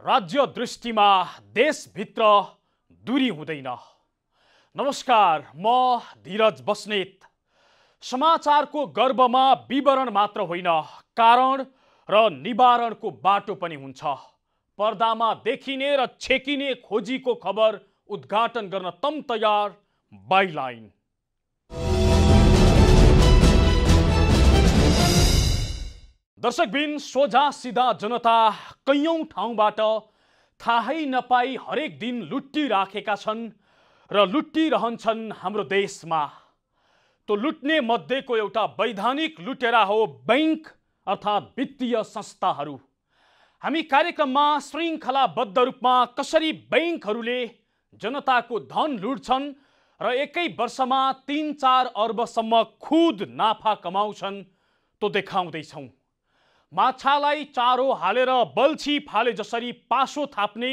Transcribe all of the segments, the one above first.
राज्य दृष्टिमा देशभित्र दूरी हुँदैन। नमस्कार, म धीरज बस्नेत। समाचारको गर्भमा विवरण मात्र होइन, कारण र निवारणको बाटो पनि हुन्छ। पर्दामा देखिने र छेकिने खोजीको खबर उद्घाटन गर्न तम तयार बाइलाइन। दर्शकबिन, सोझा सिधा जनता कैयौं ठाउँबाट थाहै नपाई हरेक दिन लुटिराखेका छन् र लुटिरहन्छन् हाम्रो देशमा। तो लुट्ने मध्येको एउटा वैधानिक लुटेरा हो बैंक अर्थात् वित्तीय संस्थाहरू। हामी कार्यक्रममा श्रृङ्खलाबद्ध रूपमा कसरी बैंकहरूले जनताको धन लुट्छन् र एकै वर्षमा 3-4 अर्बसम्म खुद नाफा कमाउँछन् तो देखाउँदैछौँ। माछालाई चारो हालेर बल्छी फाले जसरी पासो थाप्ने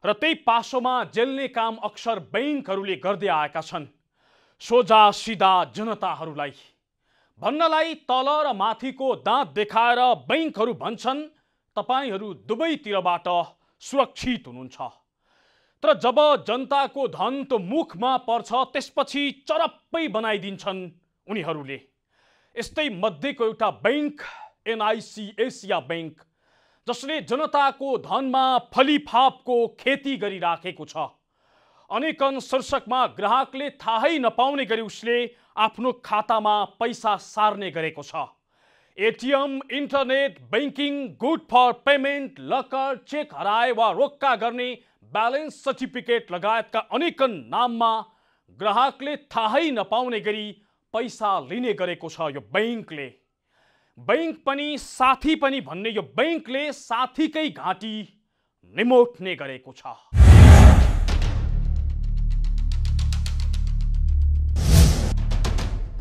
र त्यही पासोमा जेल्ने काम अक्सर बैंकहरूले गर्दै आएका छन्। सोझा सिधा जनताहरूलाई भन्नलाई तल र माथिको दाँत देखाएर बैंकहरू भन्छन् तपाईहरू दुवैतिरबाट सुरक्षित हुनुहुन्छ। तर जब जनताको धन तो मुखमा पर्छ त्यसपछि चरप्पै बनाइदिन्छन् उनीहरूले। यस्तै मध्येको एउटा बैंक एनआईसी एसिया बैंक, जसले जनताको धनमा फलिफापको खेती गरिराखेको छ। अनेकन शीर्षकमा ग्राहकले थाहै नपाउने गरी उसले आफ्नो खातामा पैसा सार्ने गरेको छ। ATM, internet banking, good for payment, locker, cheque हराए वा रोक्का गर्ने, ब्यालेन्स सर्टिफिकेट लगायतका अनेकन नाममा ग्राहकले थाहै नपाउने गरी पैसा लिने गरेको छ यो बैंकले। बैंक पनि साथी पनि भन्ने यो बैंकले साथीकै घाँटी निमोट्ने गरेको छ।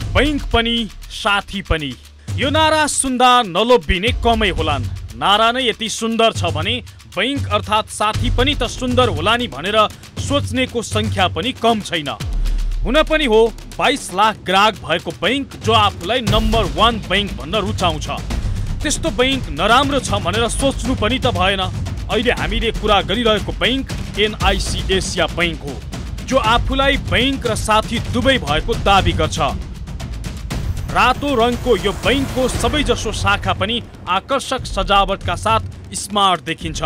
बैंक पनि साथी पनि, यो नारा सुन्दा नलोभिने कमै होलान्। नारा नै यति सुन्दर छ भने बैंक अर्थात् साथी पनि त सुन्दर होला नि भनेर सोच्नेको संख्या पनि कम छैन। हुन पनि हो 22 लाख ग्राहक भएको बैंक जो आफूलाई नम्बर 1 बैंक भन्न रुचाउँछ। त्यस्तो बैंक नराम्रो छ भनेर सोच्नु पनि त भएन। अहिले हामीले कुरा गरिरहेको बैंक एनआईसी एसिया बैंक हो, जो आफूलाई बैंक र साथी दुवै भएको दाबी गर्छ। रातो रङको यो बैंकको सबैजसो शाखा पनि आकर्षक सजावटका साथ स्मार्ट देखिन्छ।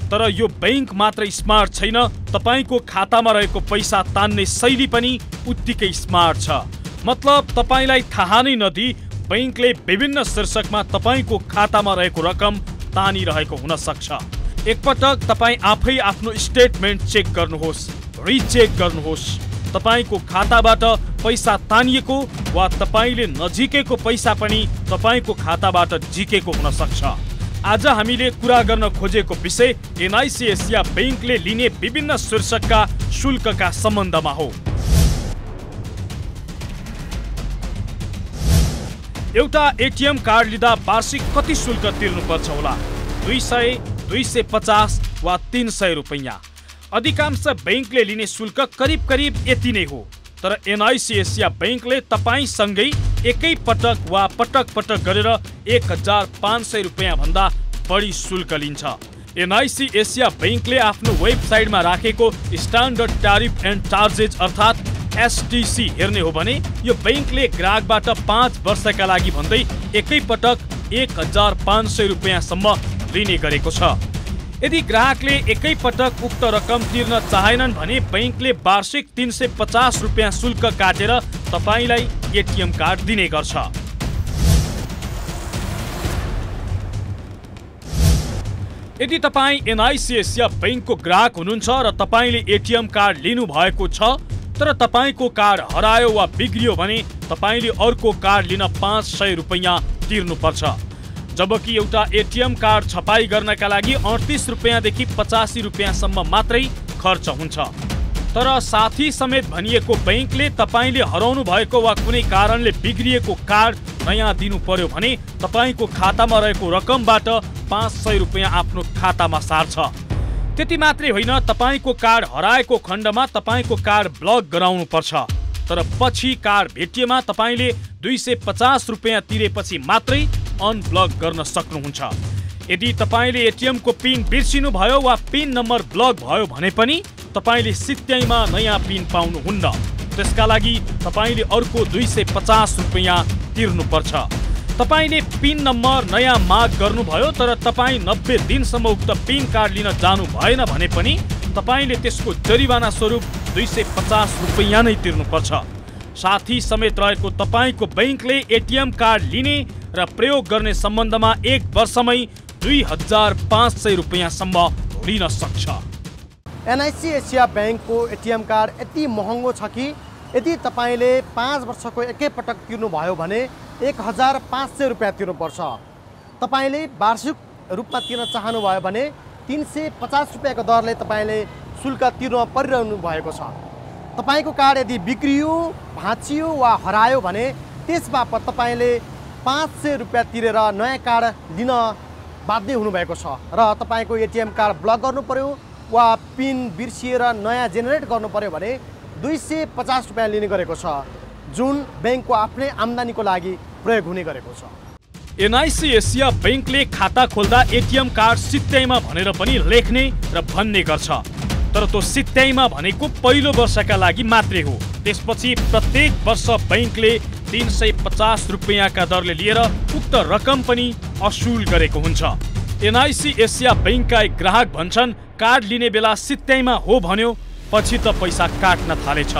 तर यो बैंक मात्र स्मार्ट छैन, तपाईको खातामा रहेको पैसा तान्ने शैली पनि उत्तिकै स्मार्ट छ। मतलब तपाईलाई थाहा नै नदी बैंकले विभिन्न शीर्षकमा तपाईको खातामा रहेको रकम तानिरहेको हुन सक्छ। एकपटक तपाई आफै आफ्नो स्टेटमेन्ट चेक गर्नुहोस्, रिचेक गर्नुहोस्। तपाईको खाताबाट पैसा तानिएको वा तपाईले नझिकेको पैसा पनि तपाईको खाताबाट झिकेको हुन सक्छ। आज हामीले कुरा गर्न खोजेको विषय एनआईसी एसिया बैंकले लिने विभिन्न शीर्षकका शुल्कका सम्बन्धमा हो। एउटा एटीएम कार्ड लिँदा वार्षिक कति शुल्क तिर्नुपर्छ होला? 200, 250 वा 300 रुपैयाँ। अधिकांश बैंकले लिने शुल्क करिब यति नै हो। तर एनआईसी एसिया बैंकले तपाईसँगै एकै पटक वा पटक गरेर 1500 रुपैयाँ भन्दा बढी शुल्क लिन्छ। एनआईसी एसिया बैंकले आफ्नो वेबसाइटमा राखेको स्ट्यान्डर्ड टैरिफ एन्ड चार्जेस अर्थात् एसटीसी हेर्ने हो भने यो बैंकले ग्राहकबाट 5 वर्षका लागि भन्दै एकै पटक 1500 रुपैयाँसम्म लिने गरेको छ। यदि ग्राहकले एकै पटक उक्त रकम तिर्न चाहेनन् भने बैंकले वार्षिक 350 रुपैयाँ शुल्क काटेर तपाईलाई एटीएम कार्ड दिने गर्छ। यदि तपाई एनआईसी एसिया बैंकको ग्राहक हुनुहुन्छ र तपाईले एटीएम कार्ड लिनु भएको छ तर तपाईको कार्ड हरायो वा बिग्रियो भने तपाईले अर्को कार्ड लिन 500 रुपैयाँ तिर्नुपर्छ। जबकि एउटा एटीएम कार्ड छपाई गर्नका लागि 38 रुपैयाँदेखि 85 रुपैयाँसम्म मात्रै खर्च हुन्छ। तर साथी समेत भनिएको बैंकले तपाईले हराउनु भएको वा कुनै कारणले बिग्रिएको कार्ड नयाँ दिनु पर्यो भने तपाईको खातामा रहेको रकमबाट 500 रुपैयाँ आफ्नो खातामा सार्छ। त्यति मात्रै होइन, तपाईको कार्ड हराएको खण्डमा तपाईको कार्ड ब्लक गराउनु पर्छ। तर पछि कार्ड भेटिएमा तपाईले 250 रुपैयाँ तिरेपछि मात्रै अनब्लक गर्न सक्नुहुन्छ। यदि तपाईले एटीएम को पिन बिर्सिनु भयो वा पिन नम्बर ब्लक भयो भने पनि तपाईले सित्तैमा नयाँ पिन पाउनुहुन्न। त्यसका लागि तपाईले अर्को 250 रुपैयाँ तिर्नुपर्छ। तपाईले पिन नम्बर नयाँ माग गर्नुभयो तर तपाई 90 दिनसम्म उक्त पिन कार्ड लिन जानु भएन भने पनि तपाईले त्यसको जरिवाना स्वरूप 250 रुपैयाँ नै तिर्नुपर्छ। साथी समेत रहेको तपाईको बैंकले एटीएम कार्ड लिने र प्रयोग गर्ने सम्बन्धमा 1 वर्षमै 2500 रुपैयाँसम्म लिन सक्छ। एनआईसी एसिया बैंकको एटीएम कार्ड यति महँगो छ कि यदि तपाईले 5 वर्षको एकैपटक तिर्नुभयो भने 1500 रुपैयाँ तिर्नुपर्छ। तपाईले वार्षिक रूपमा तिर्न चाहनुभयो भने 350 रुपैयाँको दरले तपाईले शुल्क तिर्न परिरहनु भएको छ। तपाईको कार्ड यदि बिग्रियो, भाँचियो वा हरायो भने त्यसबापत तपाईले 500 रुपैयाँ तिरेर नयाँ कार्ड लिन बाध्य हुनुभएको छ र तपाईको एटीएम कार्ड ब्लक गर्नु पर्यो वा पिन बिर्सिएर नयाँ जेनेरेट गर्नु पर्यो भने 250 रुपैयाँ लिने गरेको छ, जुन बैंकको आफ्नै आम्दानीको लागि प्रयोग हुने गरेको छ। एनआईसी एसिया बैंकले खाता खोल्दा एटीएम कार्ड सित्तैमा भनेर पनि लेख्ने र भन्ने गर्छ, तर त्यो सित्तैमा भनेको पहिलो वर्षका लागि मात्रै हो। त्यसपछि प्रत्येक वर्ष बैंकले 350 रुपैयाँका दरले लिएर उक्त रकम पनि असुल गरेको हुन्छ। एनआईसी एसिया बैंकका एक ग्राहक भन्छन्, कार्ड लिने बेला सित्तैमा हो भन्यो, पछि त पैसा काट्न थालेछ।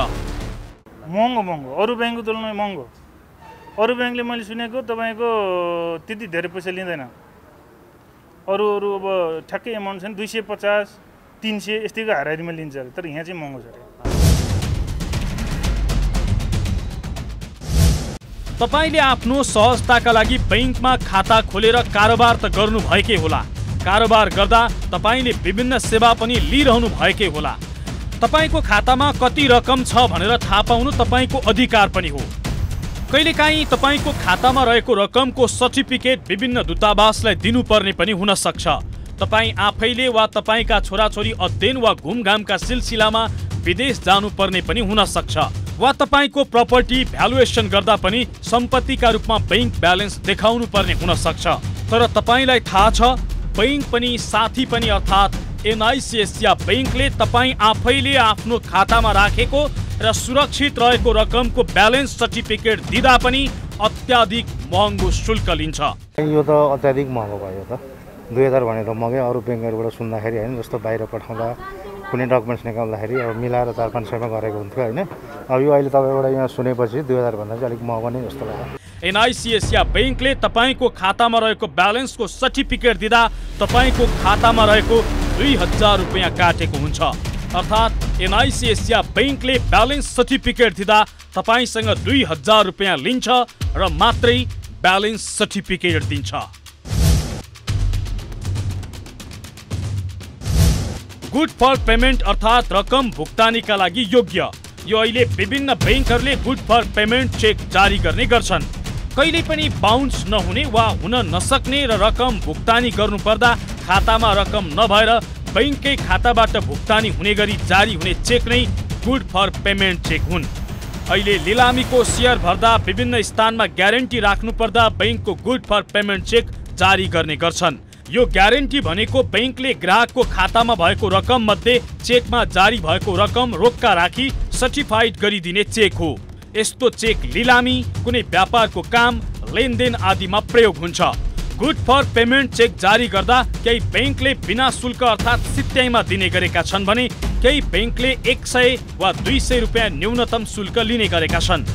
महँगो अरू बैंकको तुलनामा महँगो। अरू बैंकले मैले सुनेको तपाईको त्यति धेरै पैसा लिँदैन। अरू अब ठ्याक्कै एमाउन्ट छ नि 250 300 यस्तैको हाराहारीमा लिन्छ, तर यहाँ चाहिँ महँगो छ। तपाईले आफ्नो सहजताका लागि बैंकमा खाता खोलेर कारोबार त गर्नु भएकै होला। कारोबार गर्दा तपाईले विभिन्न सेवा पनि लिइरहनु भएकै होला। तपाईको खातामा कति रकम छ भनेर थाहा पाउनु तपाईको अधिकार पनि हो। कहिलेकाहीँ तपाईको खातामा रहेको रकमको सर्टिफिकेट विभिन्न दूतावासलाई दिनुपर्ने पनि हुन सक्छ। तपाई आफैले वा तपाईका छोराछोरी अध्ययन वा घुमघामका सिलसिलामा विदेश जानुपर्ने पनि हुन सक्छ, वा तपाईको प्रपर्टी भ्यालुएसन गर्दा पनि सम्पत्तिका रूपमा बैंक ब्यालेन्स देखाउनु पर्ने हुन सक्छ। तर तपाईलाई थाहा छ, बैंक पनि साथी पनि अर्थात् एनआईसी एसिया बैंकले तपाई आफैले आफ्नो खातामा राखेको र सुरक्षित रहेको रकमको ब्यालेन्स सर्टिफिकेट दिँदा पनि अत्याधिक महँगो शुल्क लिन्छ। यो त अत्याधिक महँगो भयो त। 2000 भने त महँगै। अरू बैंकहरुबाट सुन्दाखेरि हैन, जस्तो बाहिर पठाउँदा कुनै डकुमेन्ट्स निकाल्दाखेरि अब मिलाएर 400-500 मा गरेको हुन्थ्यो हैन। अब यो अहिले तपाईबाट यहाँ सुनेपछि 2000 भन्दा चाहिँ अलिक महँगो नै जस्तो लाग्यो। एनआईसी एसिया बैंकले तपाईको खातामा रहेको ब्यालेन्सको सर्टिफिकेट दिँदा तपाईको खातामा रहेको 2000 रुपैयाँ काटेको हुन्छ। अर्थात् एनआईसी एसिया बैंकले ब्यालेन्स सर्टिफिकेट दिँदा तपाईसँग 2000 रुपैयाँ लिन्छ र मात्रै ब्यालेन्स सर्टिफिकेट दिन्छ। गुड फर पेमेन्ट अर्थात् रकम भुक्तानीका लागि योग्य। यो अहिले विभिन्न बैंकहरूले गुड फर पेमेन्ट चेक जारी गर्ने गर्छन्। कहिले पनि बाउन्स नहुने वा हुन नसक्ने र रकम भुक्तानी गर्नुपर्दा खातामा रकम नभएर बैंककै खाताबाट भुक्तानी हुने गरी जारी हुने चेक नै गुड फर पेमेन्ट चेक हुन्। अहिले लिलामीको सेयर भर्दा विभिन्न स्थानमा ग्यारेन्टी राख्नुपर्दा बैंकको गुड फर पेमेन्ट चेक जारी गर्ने गर्छन्। यो ग्यारेन्टी भनेको बैंकले ग्राहकको खातामा भएको रकम मध्ये चेकमा जारी भएको रकम रोक्का राखी सर्टिफाइड गरिदिने चेक हो। यस्तो चेक लिलामी, कुनै व्यापारको काम, लेनदेन आदिमा प्रयोग हुन्छ। गुड फर पेमेन्ट चेक जारी गर्दा केही बैंकले बिना शुल्क अर्थात् सित्तैमा दिने गरेका छन् भने केही बैंकले 100 वा 200 रुपैयाँ न्यूनतम शुल्क लिने गरेका छन्।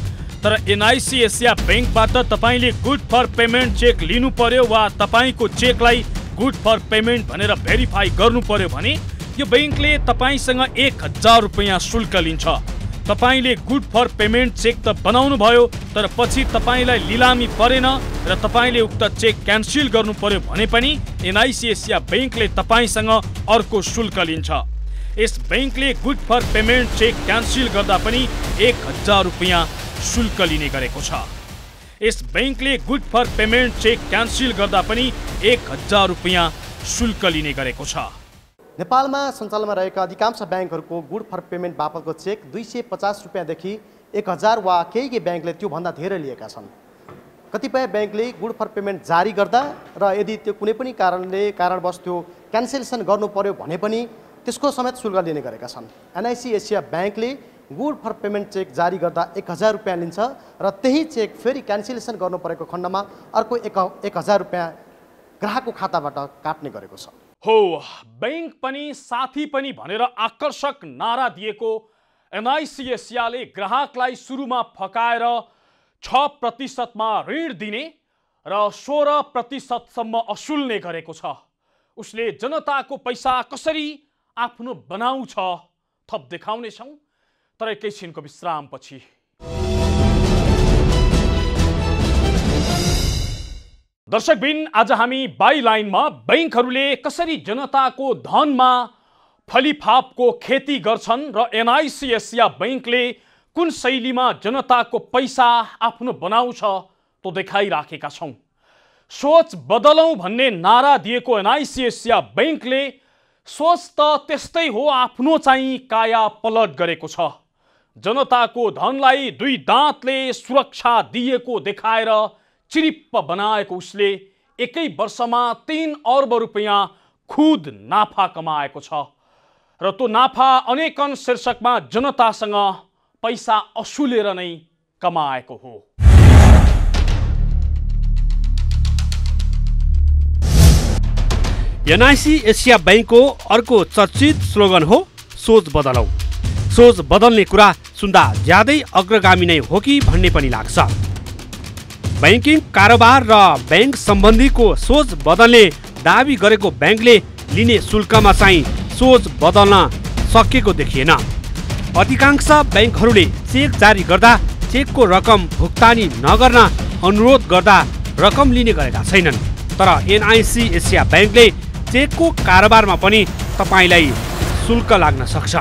तर एनआईसी एसिया बैंकबाट तपाईले गुड फर पेमेन्ट चेक लिनु पर्यो वा तपाईको चेकलाई गुड फर पेमेन्ट भनेर भेरिफाई गर्नु पर्यो भने यो बैंकले तपाईसँग 1000 रुपैयाँ शुल्क लिन्छ। तपाईले गुड फर पेमेन्ट चेक त बनाउनु भयो, तर पछि तपाईलाई लिलामी परेन र तपाईले उक्त चेक क्यान्सल गर्नु पर्यो भने पनि एनआईसी एसिया बैंकले तपाईसँग अर्को शुल्क लिन्छ। यस बैंकले good for payment cheque cancel गर्दा पनि 1000 रुपैयाँ शुल्क लिने गरेको छ। यस बैंकले good for payment cheque cancel गर्दा पनि 1000 रुपैयाँ शुल्क लिने गरेको छ। नेपालमा सञ्चालनमा रहेका अधिकांश बैंकहरूको गुड फर पेमेन्ट बापतको चेक 250 रुपैयाँदेखि 1000 वा केही बैंकले त्यो भन्दा धेरै लिएका छन्। कतिपय ब्याङ्कले गुड फर पेमेन्ट जारी गर्दा र यदि त्यो कुनै पनि कारणवश त्यो क्यान्सेलेसन गर्नु पर्यो भने पनि त्यसको समेत शुल्क लिने गरेका छन्। एनआइसी एसिया ब्याङ्कले गुड फर पेमेन्ट चेक जारी गर्दा 1000 रुपियाँ लिन्छ र त्यही चेक फेरि क्यान्सेलेसन गर्नु परेको खण्डमा अर्को 1000 रुपियाँ ग्राहकको खाताबाट काट्ने गरेको छ। हो, बैंक पनि साथी पनि भनेर आकर्षक नारा दिएको एनआइसी एसियाले ग्राहकलाई सुरुमा फकाएर 6% ऋण दिने र 16% असुल्ने गरेको छ। उसले जनताको पैसा कसरी आफ्नो बनाउँछ थप देखाउनेछौँ, तर एकैछिनको विश्रामपछि। दर्शकबिन, आज हामी बाइलाइनमा बैंकहरूले कसरी जनताको धनमा फलिफापको खेती गर्छन् र एनआइसी एसिया बैंकले कुन शैलीमा जनताको पैसा आफ्नो बनाउँछ तो देखाइराखेका छौं। सोच बदलौं भन्ने नारा दिएको एनआइसी एसिया बैंकले सोच त त्यस्तै हो, आफ्नो चाहिँ काया पलट गरेको छ। जनताको धनलाई दुई दाँतले सुरक्षा दिएको देखाएर चिरिप्प बनाएको उसले एकै वर्षमा 3 अर्ब रुपैयाँ खुद नाफा कमाएको छ र त्यो नाफा अनेकन शीर्षकमा जनतासँग पैसा असुलेर नै कमाएको हो। एनआइसी एसिया बैंकको अर्को चर्चित स्लोगन हो सोच बदलौ। सोच बदल्ने कुरा सुन्दा ज्यादै अग्रगामी नै हो कि भन्ने पनि लाग्छ। बैंकिङ कारोबार र बैंक सम्बन्धीको सोच बदल्ने दाबी गरेको बैंकले लिने शुल्कमा चाहिँ सोच बदल्न सकेको देखिएन। अधिकांश बैंकहरूले चेक जारी गर्दा चेकको रकम भुक्तानी नगर्न अनुरोध गर्दा रकम लिने गरेका छैनन्। तर एनआइसी एसिया बैंकले चेकको कारोबारमा पनि तपाईलाई शुल्क लाग्न सक्छ।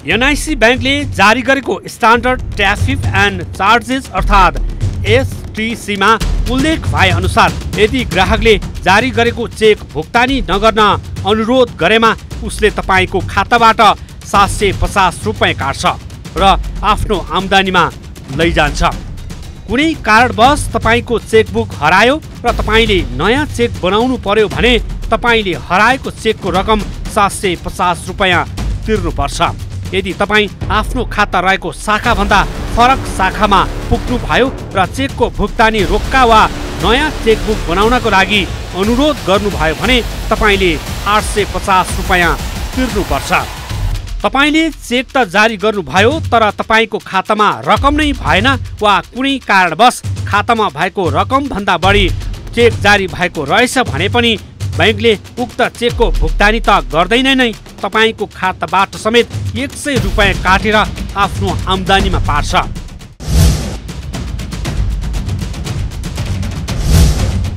एनआइसी बैंकले जारी गरेको स्ट्यान्डर्ड ट्यारिफ एन्ड चार्जेस अर्थात् एसटीसीमा उल्लेख भए अनुसार यदि ग्राहकले जारी गरेको चेक भुक्तानी नगर्न अनुरोध गरेमा उसले तपाईको खाताबाट 750 रुपैयाँ काट्छ र आफ्नो आम्दानीमा लैजान्छ। कुनै कारणवश तपाईको चेकबुक हरायो र तपाईले नयाँ चेक बनाउनु पर्यो भने तपाईले हराएको चेकको रकम 750 रुपैयाँ तिर्नुपर्छ। यदि तपाई आफ्नो खाता रहेको शाखाभन्दा फरक शाखामा पुग्नुभयो र चेकको भुक्तानी रोक्का वा नयाँ चेकबुक बनाउनको लागि अनुरोध गर्नुभयो भने तपाईले 850 रुपैयाँ तिर्नुपर्छ। तपाईले चेक त जारी गर्नुभयो तर तपाईको खातामा रकम नै भएन वा कुनै कारणवश खातामा भएको रकम भन्दा बढी चेक जारी भएको रहेछ भने पनि बैंकले उक्त चेकको भुक्तानी त गर्दैन नै, तपाईको खाताबाट समेत 100 रुपैयाँ काटेर आफ्नो आम्दानीमा पार्छ।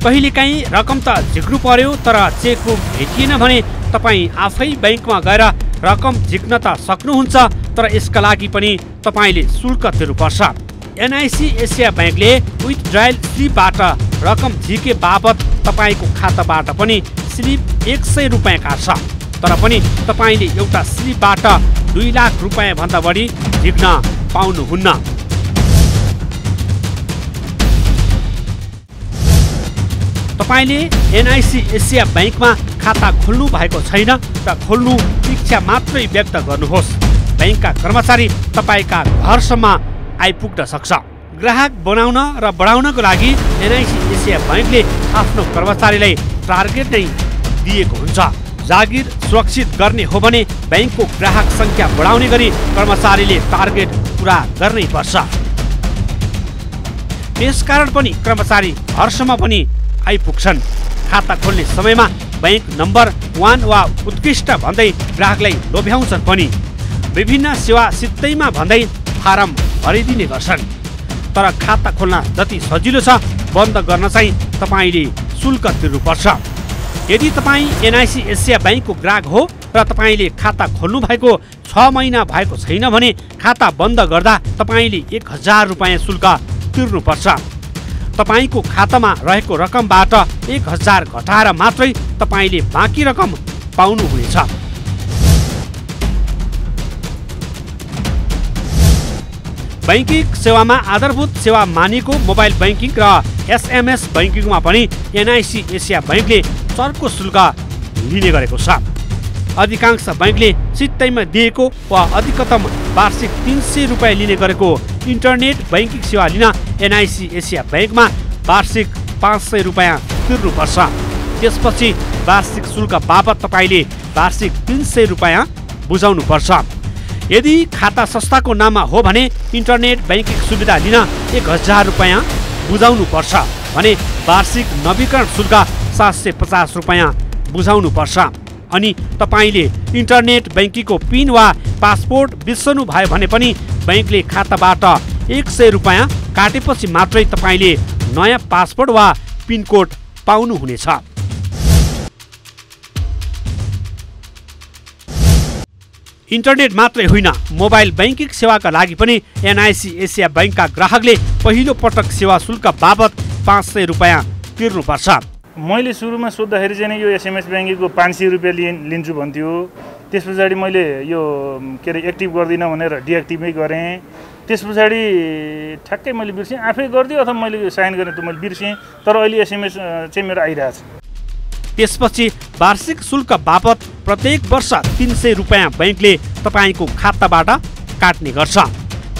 कहिलेकाहीँ रकम त झिक्नु पर्यो तर चेकबुक भेटिएन भने तपाई आफै बैंकमा गएर रकम झिक्न त सक्नुहुन्छ, तर यसका लागि पनि तपाईले शुल्क तिर्नुपर्छ। एनआइसी एसिया बैंकले विथड्रायल स्लिपबाट रकम झिके बापत तपाईको खाताबाट पनि स्लिप 100 रुपैयाँ काट्छ। तर पनि तपाईले एउटा स्लिपबाट 2 लाख रुपैयाँ भन्दा बढी झिक्न पाउनुहुन्न। तपाईले एनआइसी एसिया बैंकमा खाता खोल्नु भएको छैन र खोल्नु इच्छा मात्रै व्यक्त गर्नुहोस्। बैंकका कर्मचारी तपाईका घरसम्म आइपुग्न सक्छ। ग्राहक बनाउन र बढाउनको लागि एनआइसी एसिया बैंकले आफ्नो कर्मचारीलाई टार्गेट नै दिएको हुन्छ। जागिर सुरक्षित गर्ने हो भने बैंकको ग्राहक संख्या बढाउने गरी कर्मचारीले टार्गेट पूरा गर्नै पर्छ। त्यसकारण पनि कर्मचारी घरसम्म पनि आइपुग्छन्। खाता खोल्ने समयमा बैंक नम्बर 1 वा उत्कृष्ट भन्दै ग्राहकलाई लोभ्याउँछन् पनि। विभिन्न सेवा सित्तैमा भन्दै फारम भरिदिने गर्छन्। तर खाता खोल्न जति सजिलो छ बन्द गर्न चाहिँ तपाईले शुल्क तिर्नुपर्छ। यदि तपाईँ एनआइसी एसिया बैंकको ग्राहक हो र तपाईले खाता खोल्नु भएको 6 महिना भएको छैन भने खाता बन्द गर्दा तपाईले 1000 रुपैयाँ शुल्क तिर्नुपर्छ। तपाईको खातामा रहेको रकमबाट 1000 घटाएर मात्रै तपाईले बाँकी रकम पाउनुहुनेछ। बैंकिङ सेवामा आधारभूत सेवा मानिएको मोबाइल बैंकिङ र SMS बैंकिङमा पनि NIC एसिया बैंकले चर्को शुल्क लिने गरेको छ। अधिकांश बैंकले सित्तैमा दिएको वा अधिकतम वार्षिक 300 रुपियाँ लिने गरेको इन्टरनेट बैंकिङ सेवा लिन NIC एसिया बैंकमा वार्षिक 500 रुपियाँ तिर्नुपर्छ। त्यसपछि वार्षिक शुल्क बापत तपाईँले वार्षिक 300 रुपियाँ बुझाउनुपर्छ। यदि खाता संस्थाको नाममा हो भने इन्टरनेट बैंकिङ सुविधा लिन 1000 रुपियाँ बुझाउनुपर्छ भने वार्षिक नवीकरण शुल्क 750 रुपियाँ बुझाउनुपर्छ। अनि तपाईँले इन्टरनेट बैंकिङको पिन वा पासपोर्ट बिर्सनु भयो भने पनि बैंकले खाताबाट 100 रुपियाँ काटेपछि मात्रै तपाईँले नयाँ पासपोर्ट वा पिन कोड पाउनुहुनेछ। इन्टरनेट मात्रै होइन, मोबाइल बैंकिङ सेवाका लागि पनि NIC एसिया बैंकका ग्राहकले पहिलो पटक सेवा शुल्क बाबत 500 रुपियाँ तिर्नुपर्छ। मैले सुरुमा सोद्धाखेरि चाहिँ यो SMS बैंकिङको 500 रुपियाँ लिन्छु भन्थ्यो। त्यस पछाडि मैले यो के अरे एक्टिभ गर्दिनँ भनेर डिएक्टिभै गरेँ। त्यस पछाडि ठ्याक्कै मैले बिर्सेँ, आफै गरिदियो अथवा मैले साइन गरेँ त मैले बिर्सेँ, तर अहिले SMS चाहिँ मेरो आइरहेछ। त्यसपछि वार्षिक शुल्क बापत प्रत्येक वर्ष 300 रुपियाँ बैंकले तपाईँको खाताबाट काट्ने गर्छ।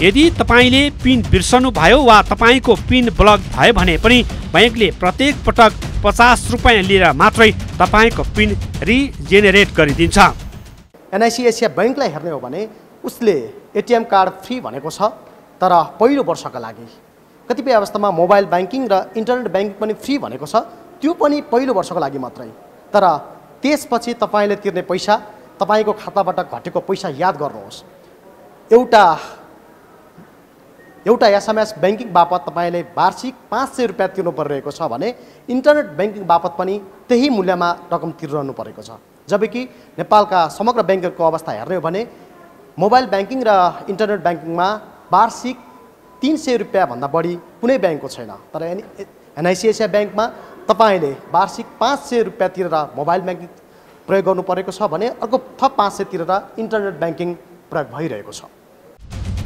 यदि तपाईँले पिन बिर्सनु भयो वा तपाईँको पिन ब्लक भयो भने पनि बैंकले प्रत्येक पटक 50 रुपियाँ लिएर मात्रै तपाईँको पिन रिजेनेरेट गरिदिन्छ। NIC एसिया बैंकलाई हेर्ने हो भने उसले ATM कार्ड फ्री भनेको छ, तर पहिलो वर्षका लागि। कतिपय अवस्थामा मोबाइल बैंकिङ र इन्टरनेट बैंकिङ पनि फ्री भनेको छ, त्यो पनि पहिलो वर्षको लागि मात्रै। तर त्यसपछि तपाईँले तिर्ने पैसा, तपाईँको खाताबाट घटेको पैसा याद गर्नुहोस्। एउटा SMS बैंकिङ बापत तपाईँले वार्षिक 500 रुपियाँ तिर्नु परिरहेको छ भने इन्टरनेट बैंकिङ बापत पनि त्यही मूल्यमा रकम तिरिरहनु परेको छ। जबकि नेपालका समग्र बैंकहरूको अवस्था हेर्ने हो भने मोबाइल बैंकिङ र इन्टरनेट बैंकिङमा वार्षिक 300 रुपियाँ भन्दा बढी कुनै बैंकको छैन। तर NIC एसिया बैंकमा तपाईँले वार्षिक 500 रुपियाँ तिरेर मोबाइल बैंकिङ प्रयोग गर्नु परेको छ भने अर्को थप 500 तिरेर इन्टरनेट बैंकिङ प्रयोग भइरहेको छ।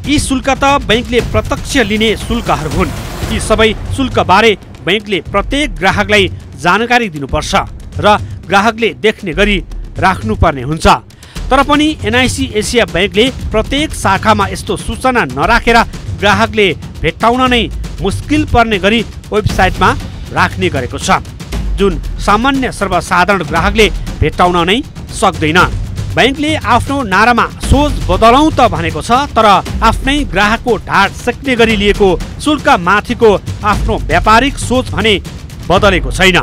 यी शुल्क त बैंकले प्रत्यक्ष लिने शुल्कहरू हुन्। यी सबै शुल्कबारे बैंकले प्रत्येक ग्राहकलाई जानकारी दिनुपर्छ र ग्राहकले देख्ने गरी राख्नुपर्ने हुन्छ। तर पनि NIC एसिया बैंकले प्रत्येक शाखामा यस्तो सूचना नराखेर ग्राहकले भेट्टाउन नै मुस्किल पर्ने गरी वेबसाइटमा राख्ने गरेको छ, जुन सामान्य सर्वसाधारण ग्राहकले भेट्टाउन नै सक्दैन। बैंकले आफ्नो नारामा सोच बदलौँ त भनेको छ, तर आफ्नै ग्राहकको ढाड सेक्ने गरी लिएको शुल्क माथिको आफ्नो व्यापारिक सोच भने बदलेको छैन।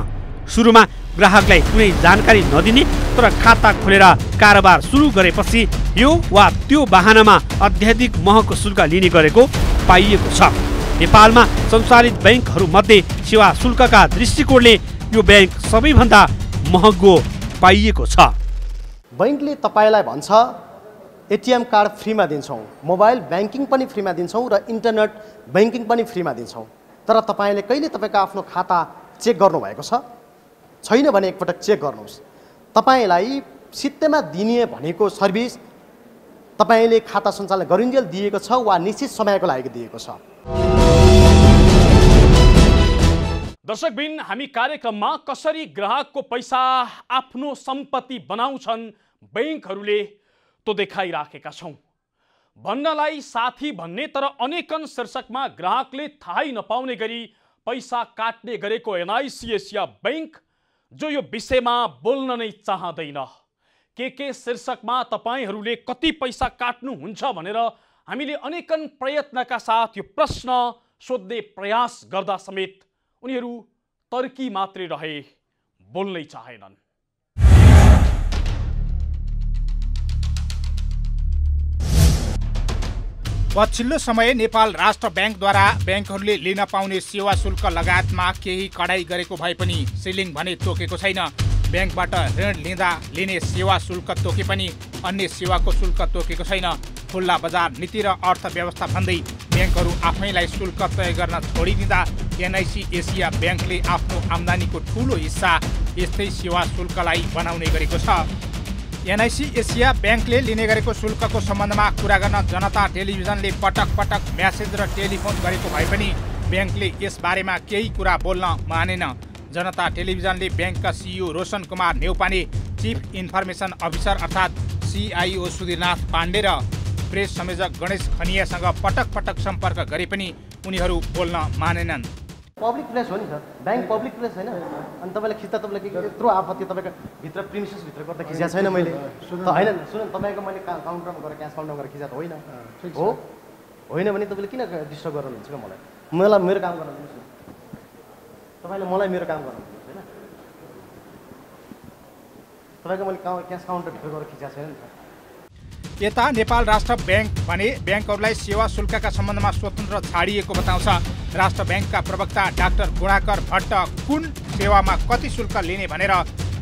सुरुमा ग्राहकलाई कुनै जानकारी नदिने तर खाता खोलेर कारोबार सुरु गरेपछि यो वा त्यो बहानामा अत्याधिक महँगो शुल्क लिने गरेको पाइएको छ। नेपालमा सञ्चालित बैंकहरूमध्ये सेवा शुल्कका दृष्टिकोणले यो बैंक सबैभन्दा महँगो पाइएको छ। बैंकले तपाईँलाई भन्छ ATM कार्ड फ्रीमा दिन्छौँ, मोबाइल बैंकिङ पनि फ्रीमा दिन्छौँ र इन्टरनेट बैंकिङ पनि फ्रीमा दिन्छौँ। तर तपाईँले कहिले तपाईँको आफ्नो खाता चेक गर्नुभएको छ? छैन भने एकपटक चेक गर्नुहोस्। तपाईँलाई सित्तैमा दिने भनेको सर्भिस तपाईँले खाता सञ्चालन गरिन्जेल दिएको छ वा निश्चित समयको लागि दिएको छ। दर्शकबिन, हामी कार्यक्रममा कसरी ग्राहकको पैसा आफ्नो सम्पत्ति बनाउँछन् बैंकहरूले तो देखाइराखेका छौँ। भन्नलाई साथी भन्ने तर अनेकन शीर्षकमा ग्राहकले थाहै नपाउने गरी पैसा काट्ने गरेको NIC एसिया बैंक जो यो विषयमा बोल्न नै चाहँदैन। के शीर्षकमा तपाईँहरूले कति पैसा काट्नुहुन्छ भनेर हामीले अनेकन प्रयत्नका साथ यो प्रश्न सोध्ने प्रयास गर्दा समेत उनीहरू तर्की मात्रै रहे, बोल्नै चाहेनन्। पछिल्लो समय नेपाल राष्ट्र बैंकद्वारा बैंकहरूले लिन पाउने सेवा शुल्क लगायतमा केही कडाई गरेको भए पनि सिलिङ भने तोकेको छैन। बैंकबाट ऋण लिँदा लिने सेवा शुल्क तोके पनि अन्य सेवाको शुल्क तोकेको छैन। खुल्ला बजार नीति र अर्थव्यवस्था भन्दै बैंकहरू आफैलाई शुल्क तय गर्न छोडिदिँदा NIC एसिया बैंकले आफ्नो आम्दानीको ठूलो हिस्सा यस्तै सेवा शुल्कलाई बनाउने गरेको छ। एनआइसी एसिया ब्याङ्कले लिने गरेको शुल्कको सम्बन्धमा कुरा गर्न जनता टेलिभिजनले पटक पटक म्यासेज र टेलिफोन गरेको भए पनि ब्याङ्कले यसबारेमा केही कुरा बोल्न मानेन। जनता टेलिभिजनले ब्याङ्कका CEO Roshan Kumar Neupane, chief information officer अर्थात् CIO सुधीरनाथ पाण्डे र प्रेस संयोजक गणेश खनियासँग पटक पटक सम्पर्क गरे पनि उनीहरू बोल्न मानेनन्। पब्लिक प्लेस हो नि सर, ब्याङ्क पब्लिक प्लेस होइन। अनि तपाईँले खिच्दा तपाईँलाई यत्रो आपत्ति तपाईँको भित्र प्रिमिसेसभित्र गर्दा खिचेको छैन मैले त होइन। सुन तपाईँको मैले काउन्टरमा गएर क्यास काउन्टरमा गएर खिचा त होइन हो, होइन भने तपाईँले किन डिस्टर्ब गर्नुहुन्छ क्या मलाई मेरो काम गर्न दिनुहोस् न। तपाईँले मलाई मेरो काम गर्न दिनुहोस् होइन। तपाईँको मैले क्यास काउन्टरभित्र गएर खिचेको छैन नि त। यता नेपाल राष्ट्र ब्याङ्क भने ब्याङ्कहरूलाई सेवा शुल्कका सम्बन्धमा स्वतन्त्र छाडिएको बताउँछ। राष्ट्र ब्याङ्कका प्रवक्ता डाक्टर गुणाकर भट्ट कुन सेवामा कति शुल्क लिने भनेर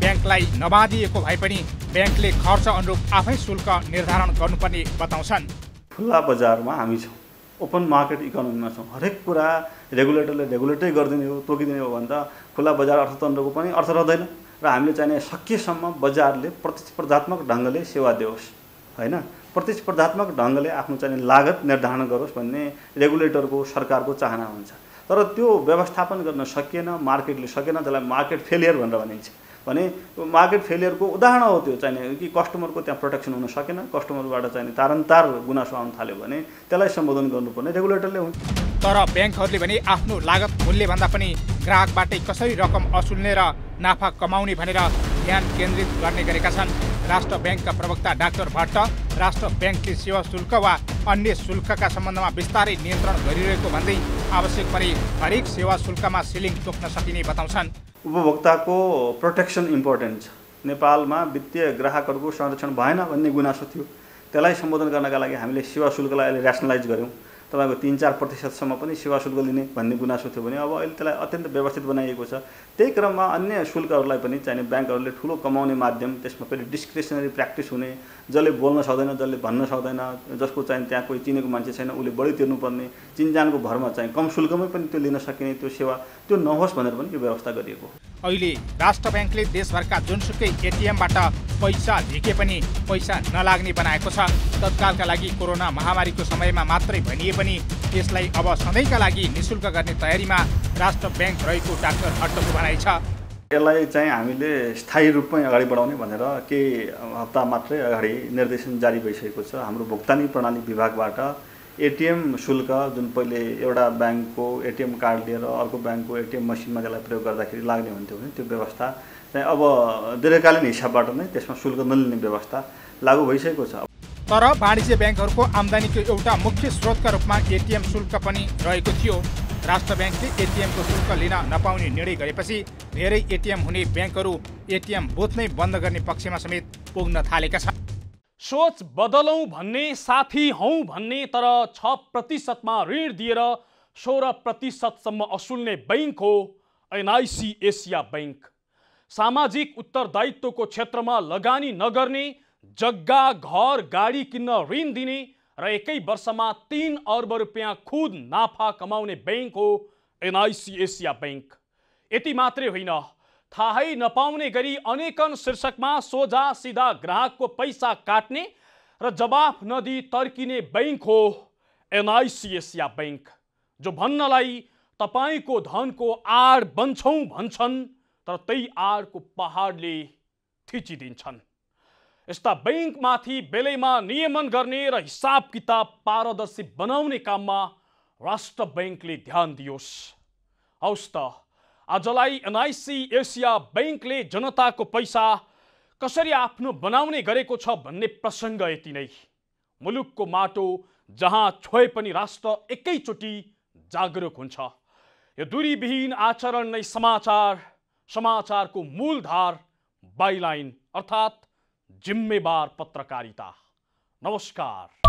ब्याङ्कलाई नबाँधिएको भए पनि ब्याङ्कले खर्च अनुरूप आफै शुल्क निर्धारण गर्नुपर्ने बताउँछन्। खुल्ला बजारमा हामी छौँ, ओपन मार्केट इकोनोमीमा छौँ। हरेक कुरा रेगुलेटरले रेगुलेटै गरिदिने हो, तोकिदिने हो भने त खुल्ला बजार अर्थतन्त्रको पनि अर्थ रहँदैन। र हामीले चाहिने सकेसम्म बजारले प्रतिस्पर्धात्मक ढङ्गले सेवा दियोस् होइन, प्रतिस्पर्धात्मक ढङ्गले आफ्नो चाहिने लागत निर्धारण गरोस् भन्ने रेगुलेटरको सरकारको चाहना हुन्छ। तर त्यो व्यवस्थापन गर्न सकिएन, मार्केटले सकेन, त्यसलाई मार्केट फेलियर भनेर भनिन्छ। भने मार्केट फेलियरको उदाहरण हो त्यो चाहिने कि कस्टमरको त्यहाँ प्रोटेक्सन हुन सकेन, कस्टमरबाट चाहिने तारन्तार गुनासो आउन थाल्यो भने त्यसलाई सम्बोधन गर्नुपर्ने रेगुलेटरले हुन्छ। तर ब्याङ्कहरूले भने आफ्नो लागत मूल्यभन्दा पनि ग्राहकबाटै कसरी रकम असुल्ने र नाफा कमाउने भनेर ध्यान केन्द्रित गर्ने गरेका छन्। राष्ट्र ब्याङ्कका प्रवक्ता डाक्टर भट्ट राष्ट्र ब्याङ्कले सेवा शुल्क वा अन्य शुल्कका सम्बन्धमा बिस्तारै नियन्त्रण गरिरहेको भन्दै आवश्यक परे हरेक सेवा शुल्कमा सिलिङ तोक्न सकिने बताउँछन्। उपभोक्ताको प्रोटेक्सन इम्पोर्टेन्ट छ। नेपालमा वित्तीय ग्राहकहरूको संरक्षण भएन भन्ने गुनासो थियो, त्यसलाई सम्बोधन गर्नका लागि हामीले सेवा शुल्कलाई अहिले ऱ्यासनलाइज गऱ्यौँ। तपाईँको 3-4% पनि सेवा शुल्क लिने भन्ने गुनासो थियो भने अब अहिले त्यसलाई अत्यन्त व्यवस्थित बनाइएको छ। त्यही क्रममा अन्य शुल्कहरूलाई पनि चाहिने ब्याङ्कहरूले ठुलो कमाउने माध्यम, त्यसमा फेरि डिस्क्रिसनरी प्र्याक्टिस हुने, जसले बोल्न सक्दैन, जसले भन्न सक्दैन, जसको चाहिँ त्यहाँ कोही चिनेको मान्छे छैन उसले बढी तिर्नुपर्ने, चिनजानको भरमा चाहिँ कम शुल्कमै पनि त्यो लिन सकिने त्यो सेवा त्यो नहोस् भनेर पनि यो व्यवस्था गरिएको हो। अहिले राष्ट्र ब्याङ्कले देशभरका जुनसुकै एटिएमबाट पैसा झिके पनि पैसा नलाग्ने बनाएको छ। तत्कालका लागि कोरोना महामारीको समयमा मात्रै भनिए पनि यसलाई अब सधैँका लागि निःशुल्क गर्ने तयारीमा राष्ट्र ब्याङ्क रहेको डाक्टर भट्टको भनाइ छ। यसलाई चाहिँ हामीले स्थायी रूपमै अगाडि बढाउने भनेर केही हप्ता मात्रै अगाडि निर्देशन जारी भइसकेको छ। हाम्रो भुक्तानी प्रणाली विभागबाट एटिएम शुल्क जुन पहिले एउटा ब्याङ्कको एटिएम कार्ड लिएर अर्को ब्याङ्कको एटिएम मसिनमा त्यसलाई प्रयोग गर्दाखेरि लाग्ने हुन्थ्यो भने त्यो व्यवस्था चाहिँ अब दीर्घकालीन हिसाबबाट नै त्यसमा शुल्क नलिने व्यवस्था लागू भइसकेको छ। तर वाणिज्य ब्याङ्कहरूको आम्दानीको एउटा मुख्य स्रोतका रूपमा एटिएम शुल्क पनि रहेको थियो। राष्ट्र ब्याङ्कले एटिएमको शुल्क लिन नपाउने निर्णय गरेपछि धेरै एटिएम हुने ब्याङ्कहरू एटिएम बुथ नै बन्द गर्ने पक्षमा समेत पुग्न थालेका छन्। सोच बदलौँ भन्ने, साथी हौँ भन्ने, तर 6% ऋण दिएर 16% असुल्ने बैङ्क हो एनआइसी एसिया बैङ्क। सामाजिक उत्तरदायित्वको क्षेत्रमा लगानी नगर्ने, जग्गा घर गाडी किन्न ऋण दिने र एकै वर्षमा 3 अर्ब रुपियाँ खुद नाफा कमाउने बैङ्क हो एनआइसी एसिया बैङ्क। यति मात्रै होइन, थाहै नपाउने गरी अनेकन शीर्षकमा सोझा सिधा ग्राहकको पैसा काट्ने र जवाफ नदिई तर्किने बैङ्क हो एनआइसी एसिया बैङ्क, जो भन्नलाई तपाईँको धनको आड बन्छौँ भन्छन् तर त्यही आडको पहाडले थिचिदिन्छन्। यस्ता बैङ्कमाथि बेलैमा नियमन गर्ने र हिसाब किताब पारदर्शी बनाउने काममा राष्ट्र बैङ्कले ध्यान दियोस्। हौस् त, आजलाई एनआइसी एसिया बैङ्कले जनताको पैसा कसरी आफ्नो बनाउने गरेको छ भन्ने प्रसङ्ग यति नै। मुलुकको माटो जहाँ छोए पनि राष्ट्र एकैचोटि जागरुक हुन्छ। यो दूरीविहीन आचरण नै समाचार, समाचारको मूलधार, बाइलाइन अर्थात् जिम्मेवार पत्रकारिता। नमस्कार।